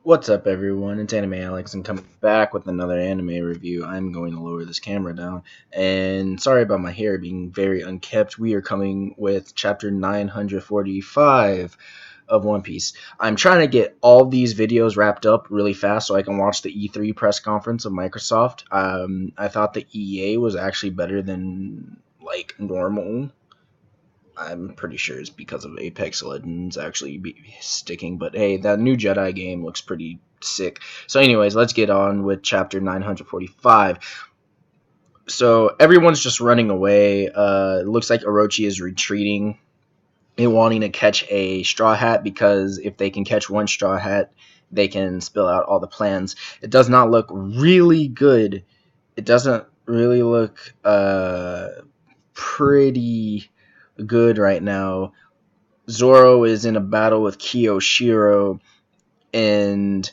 What's up, everyone? It's Anime Alex, and coming back with another anime review. I'm going to lower this camera down, and sorry about my hair being very unkempt. We are coming with chapter 945 of One Piece. I'm trying to get all these videos wrapped up really fast so I can watch the E3 press conference of Microsoft. I thought the EA was actually better than like normal. I'm pretty sure it's because of Apex Legends actually sticking. But hey, that new Jedi game looks pretty sick. So anyways, let's get on with chapter 945. So everyone's just running away. It looks like Orochi is retreating and wanting to catch a Straw Hat, because if they can catch one Straw Hat, they can spill out all the plans. It does not look really good. It doesn't really look pretty good right now. Zoro is in a battle with Kiyoshiro, and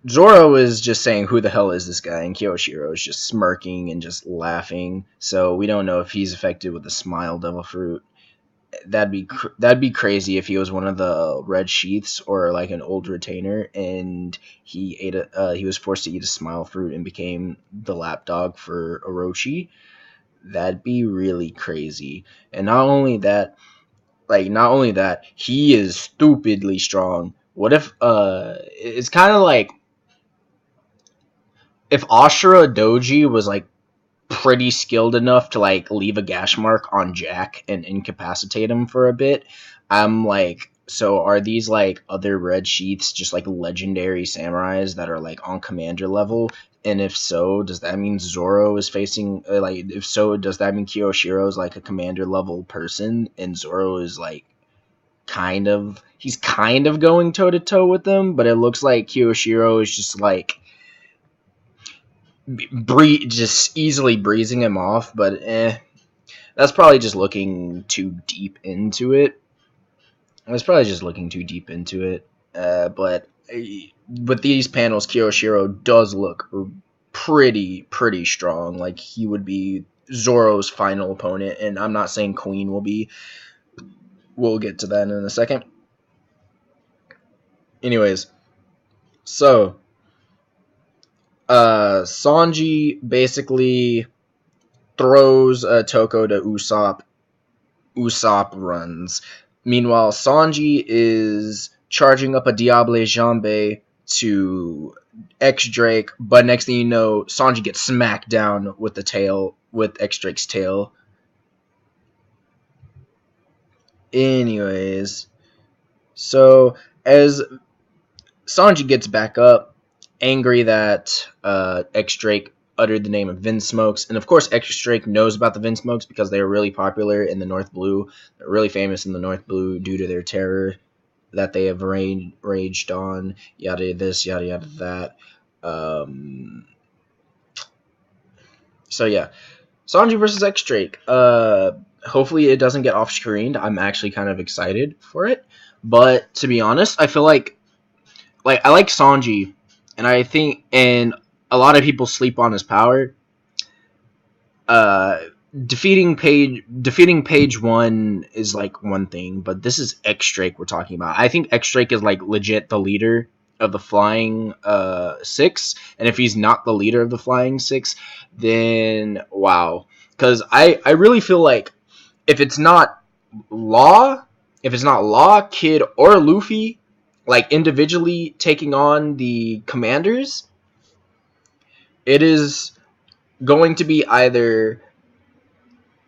Zoro is just saying, "Who the hell is this guy?" And Kiyoshiro is just smirking and just laughing. So we don't know if he's affected with the Smile Devil Fruit. That'd be crazy if he was one of the red sheaths or like an old retainer, and he was forced to eat a Smile Fruit and became the lapdog for Orochi. That'd be really crazy. And not only that, he is stupidly strong. What if it's kind of like if Ashura Doji was like pretty skilled enough to like leave a gash mark on Jack and incapacitate him for a bit. I'm like, so are these like other red sheaths just like legendary samurais that are like on commander level? And if so, does that mean Zoro is facing if so, does that mean Kiyoshiro is like a commander level person and Zoro is like he's kind of going toe to toe with them, but it looks like Kiyoshiro is just like just easily breezing him off. But that's probably just looking too deep into it. But with these panels, Kiyoshiro does look pretty strong. Like he would be Zoro's final opponent, and I'm not saying Queen will be. We'll get to that in a second. Anyways, so Sanji basically throws Toko to Usopp. Usopp runs. Meanwhile, Sanji is charging up a Diable Jambe to X Drake, but next thing you know, Sanji gets smacked down with X Drake's tail. Anyways, so as Sanji gets back up, angry that X Drake uttered the name of Vinsmokes, and of course X Drake knows about the Vinsmokes because they are really popular in the North Blue. They're really famous in the North Blue due to their terror that they have raged on, yada this, yada yada that. So yeah, Sanji versus X Drake. Hopefully it doesn't get off screened. I'm actually kind of excited for it, but to be honest, I feel like I like Sanji, and I think a lot of people sleep on his power. Defeating Page 1 is like one thing, but this is X Drake we're talking about. I think X Drake is like legit the leader of the Flying Six, and if he's not the leader of the Flying Six, then wow. Because I really feel like if it's not Law, Kid, or Luffy, like individually taking on the commanders, it is going to be either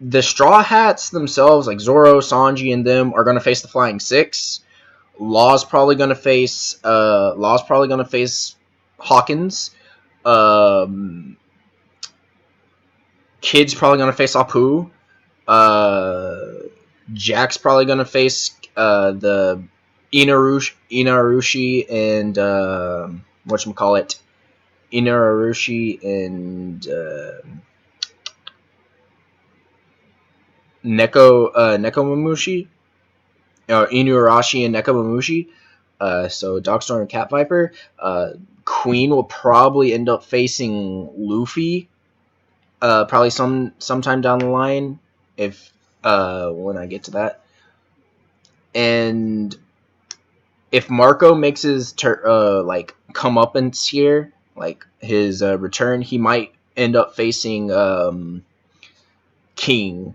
the Straw Hats themselves, like Zoro, Sanji, and them, are going to face the Flying Six. Law's probably going to face Hawkins. Kid's probably going to face Apu. Jack's probably going to face the Inarushi and whatchamacallit, Inarushi and Nekomamushi, or Inurashi and Nekomamushi. So Dogstorm and Cat Viper. Queen will probably end up facing Luffy. Probably sometime down the line, if when I get to that. And if Marco makes his like comeuppance here, like his return, he might end up facing King.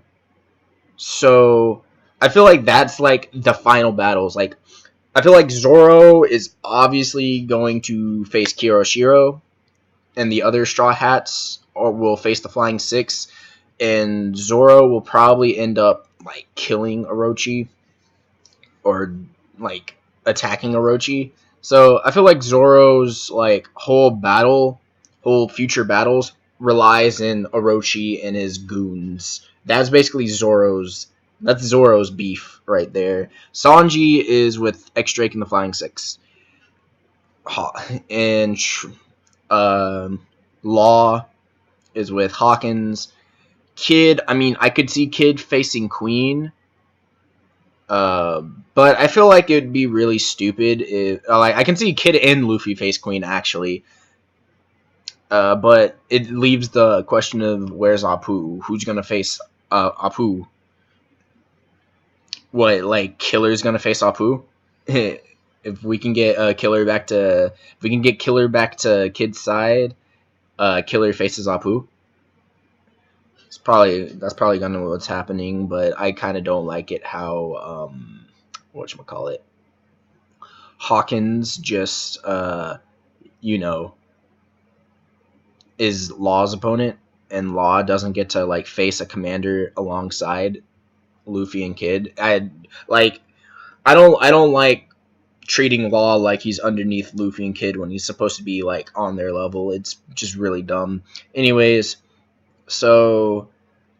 So I feel like that's like the final battles. Like I feel like Zoro is obviously going to face Kiyoshiro, and the other Straw Hats or will face the Flying Six, and Zoro will probably end up like killing Orochi or like attacking Orochi. So I feel like Zoro's like whole future battles relies in Orochi and his goons. That's Zoro's beef right there. Sanji is with X Drake and the Flying Six, and Law is with Hawkins. Kid, I mean, I could see Kid facing Queen. Uh, but I feel like it'd be really stupid if like I can see Kid and Luffy face Queen actually. But it leaves the question of where's Apu? Who's gonna face Apu? What like Killer's gonna face Apu? If we can get Killer back to Kid's side, Killer faces Apu. That's probably gonna be what's happening, but I kind of don't like it how whatchamacallit Hawkins just you know is Law's opponent, and Law doesn't get to like face a commander alongside Luffy and Kid. I don't like treating Law like he's underneath Luffy and Kid when he's supposed to be like on their level. It's just really dumb. Anyways, so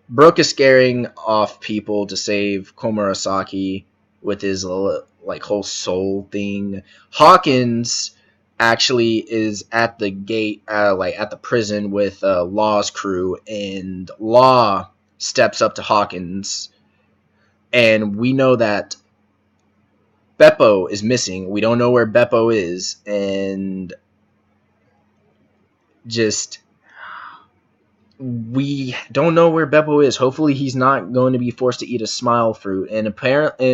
Brook is scaring off people to save Komurasaki with his like whole soul thing. Hawkins actually is at the gate, like at the prison with Law's crew, and Law steps up to Hawkins, and we know that Beppo is missing. We don't know where Beppo is, and just we don't know where Beppo is. Hopefully, he's not going to be forced to eat a smile fruit, and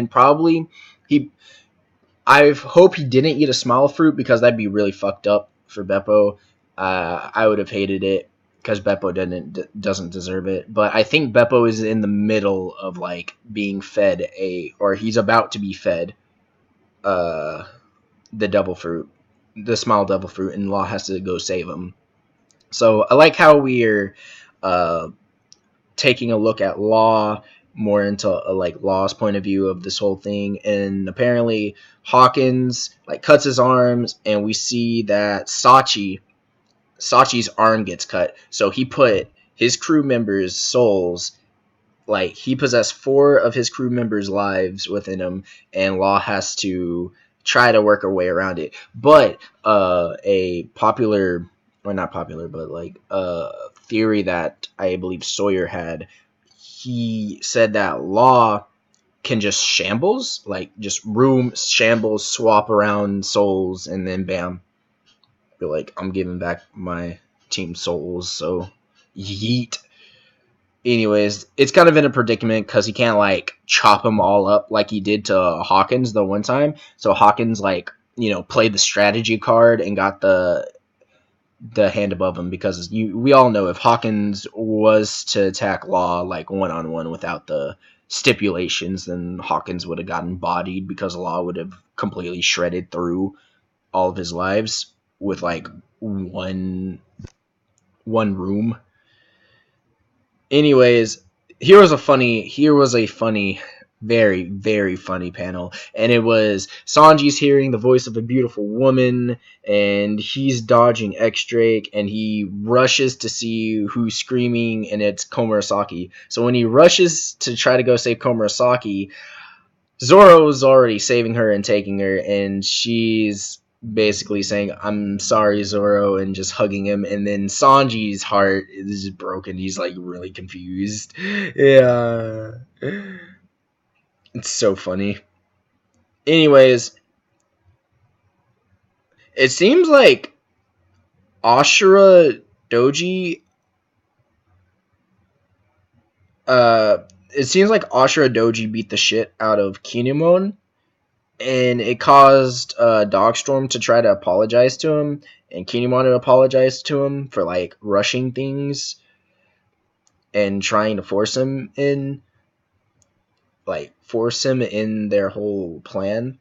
probably he. I hope he didn't eat a smile fruit because that'd be really fucked up for Beppo. I would have hated it because Beppo doesn't deserve it. But I think Beppo is in the middle of like being fed or he's about to be fed uh, the devil fruit, the smile devil fruit, and Law has to go save him. So I like how we're uh, taking a look at Law more into like Law's point of view of this whole thing, and apparently Hawkins like cuts his arms, and we see that Sachi's arm gets cut, so he put his crew members' souls, like he possessed 4 of his crew members' lives within him, and Law has to try to work her way around it. But a popular, or not popular, but like theory that I believe Sawyer had, he said that Law can just shambles, like just room shambles, swap around souls, and then bam, be like, I'm giving back my team souls, so yeet. Anyways, it's kind of in a predicament because he can't like chop them all up like he did to Hawkins the one time. So Hawkins like played the strategy card and got the hand above him, because we all know if Hawkins was to attack Law like one-on-one without the stipulations, then Hawkins would have gotten bodied because Law would have completely shredded through all of his lives with like one room. Anyways, here was a funny, very, very funny panel, and it was Sanji's hearing the voice of a beautiful woman, and he's dodging X Drake, and he rushes to see who's screaming, and it's Komurasaki. So when he rushes to try to go save Komurasaki, Zoro's already saving her and taking her, and she's basically saying, I'm sorry, Zoro, and just hugging him, and then Sanji's heart is broken. He's like really confused. Yeah. It's so funny. Anyways, it seems like Ashura Doji uh it seems like Ashura Doji beat the shit out of Kinemon, and it caused Dogstorm to try to apologize to him, and Kinemon to apologize to him for like rushing things and trying to force him in their whole plan.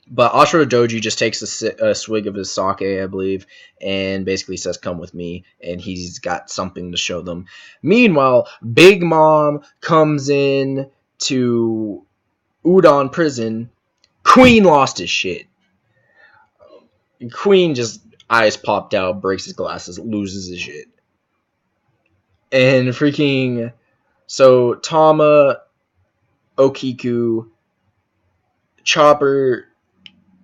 But Ashura Doji just takes a swig of his sake, I believe, and basically says, "Come with me," and he's got something to show them. Meanwhile, Big Mom comes in to Udon prison. Queen lost his shit. Queen just eyes popped out, breaks his glasses, loses his shit. And freaking so Tama, Okiku, Chopper,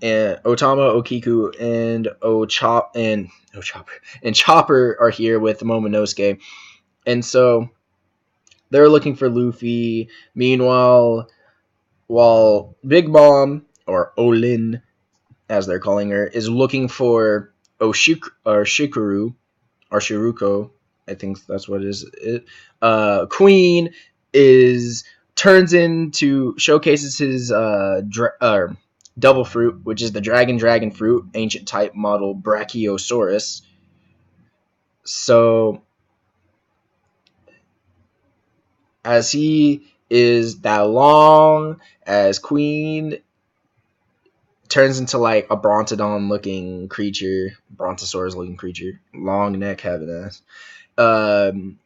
and Otama, Okiku, and Chopper are here with Momonosuke. And so they're looking for Luffy. Meanwhile, while Big Mom, or Olin as they're calling her, is looking for Shikuru, or Shiruko, I think that's what it is. Queen turns into showcases his double fruit, which is the dragon fruit, ancient type model Brachiosaurus. So as he is that long, as Queen turns into like a Brontodon looking creature, Brontosaurus looking creature, long neck, having ass.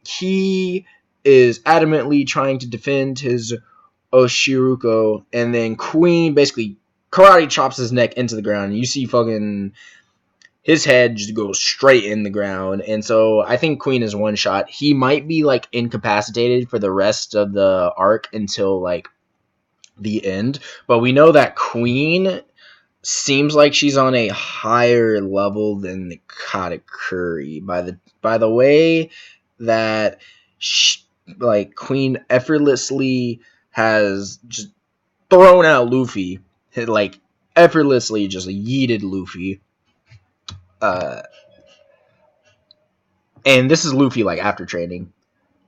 He is adamantly trying to defend his Oshiruko, and then Queen basically karate chops his neck into the ground. You see fucking his head just goes straight in the ground. And so I think Queen is one shot. He might be like incapacitated for the rest of the arc until like the end. But we know that Queen seems like she's on a higher level than the Katakuri by the way that like Queen effortlessly has just thrown out Luffy, like effortlessly just yeeted Luffy. And this is Luffy like after training.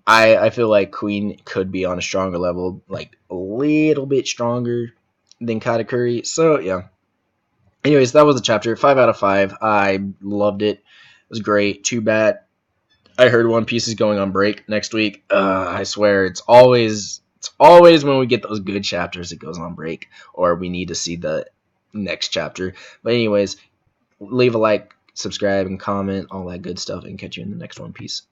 I feel like Queen could be on a stronger level, like a little bit stronger than Katakuri. So yeah. Anyways, that was the chapter. 5 out of 5. I loved it. It was great. Too bad I heard One Piece is going on break next week. I swear it's always when we get those good chapters it goes on break, or we need to see the next chapter. But anyways, leave a like, subscribe, and comment, all that good stuff, and catch you in the next One Piece.